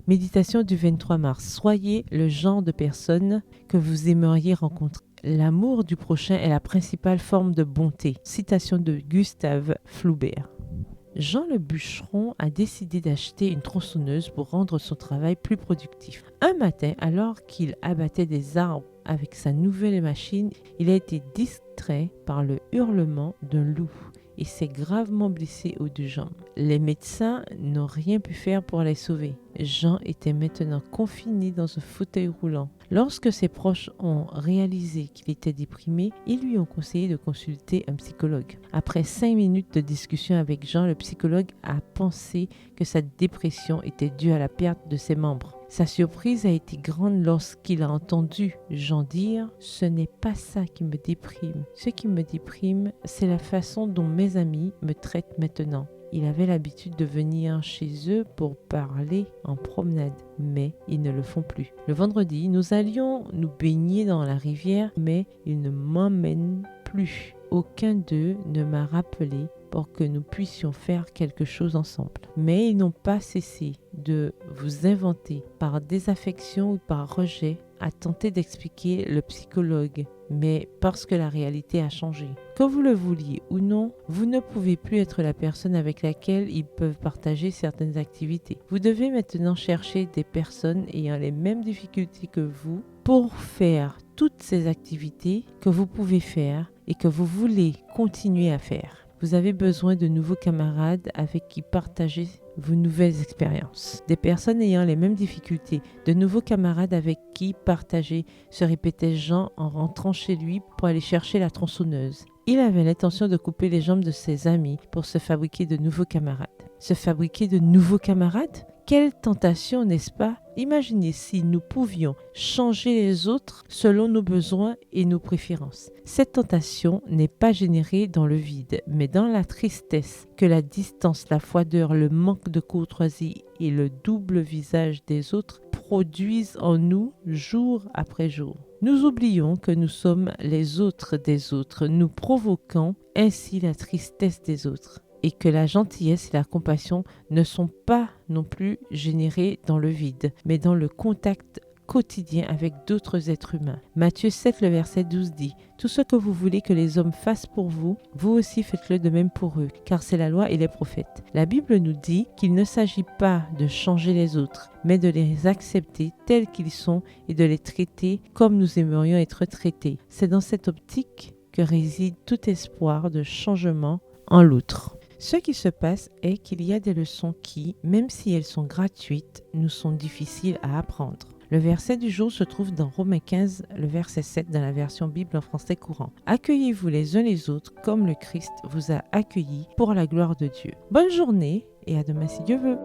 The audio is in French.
Méditation du 23 mars. Soyez le genre de personne que vous aimeriez rencontrer. L'amour du prochain est la principale forme de bonté. Citation de Gustave Flaubert. Jean le bûcheron a décidé d'acheter une tronçonneuse pour rendre son travail plus productif. Un matin, alors qu'il abattait des arbres avec sa nouvelle machine, il a été distrait par le hurlement d'un loup et s'est gravement blessé aux deux jambes. Les médecins n'ont rien pu faire pour les sauver. Jean était maintenant confiné dans un fauteuil roulant. Lorsque ses proches ont réalisé qu'il était déprimé, ils lui ont conseillé de consulter un psychologue. Après 5 minutes de discussion avec Jean, le psychologue a pensé que sa dépression était due à la perte de ses membres. Sa surprise a été grande lorsqu'il a entendu Jean dire « Ce n'est pas ça qui me déprime. Ce qui me déprime, c'est la façon dont mes amis me traitent maintenant. » Il avait l'habitude de venir chez eux pour parler en promenade, mais ils ne le font plus. Le vendredi, nous allions nous baigner dans la rivière, mais ils ne m'emmènent plus. Aucun d'eux ne m'a rappelé pour que nous puissions faire quelque chose ensemble. Mais ils n'ont pas cessé de vous inventer par désaffection ou par rejet, à tenter d'expliquer le psychologue, mais parce que la réalité a changé. Que vous le vouliez ou non, vous ne pouvez plus être la personne avec laquelle ils peuvent partager certaines activités. Vous devez maintenant chercher des personnes ayant les mêmes difficultés que vous pour faire toutes ces activités que vous pouvez faire et que vous voulez continuer à faire. Vous avez besoin de nouveaux camarades avec qui partager vos nouvelles expériences. Des personnes ayant les mêmes difficultés, de nouveaux camarades avec qui partager, se répétait Jean en rentrant chez lui pour aller chercher la tronçonneuse. Il avait l'intention de couper les jambes de ses amis pour se fabriquer de nouveaux camarades. Se fabriquer de nouveaux camarades ? Quelle tentation, n'est-ce pas? Imaginez si nous pouvions changer les autres selon nos besoins et nos préférences. Cette tentation n'est pas générée dans le vide, mais dans la tristesse que la distance, la froideur, le manque de courtoisie et le double visage des autres produisent en nous jour après jour. Nous oublions que nous sommes les autres des autres, nous provoquons ainsi la tristesse des autres. Et que la gentillesse et la compassion ne sont pas non plus générées dans le vide, mais dans le contact quotidien avec d'autres êtres humains. Matthieu 7, le verset 12 dit « Tout ce que vous voulez que les hommes fassent pour vous, vous aussi faites-le de même pour eux, car c'est la loi et les prophètes. » La Bible nous dit qu'il ne s'agit pas de changer les autres, mais de les accepter tels qu'ils sont et de les traiter comme nous aimerions être traités. C'est dans cette optique que réside tout espoir de changement en l'autre. Ce qui se passe est qu'il y a des leçons qui, même si elles sont gratuites, nous sont difficiles à apprendre. Le verset du jour se trouve dans Romains 15, le verset 7 dans la version Bible en français courant. Accueillez-vous les uns les autres comme le Christ vous a accueillis pour la gloire de Dieu. Bonne journée et à demain si Dieu veut.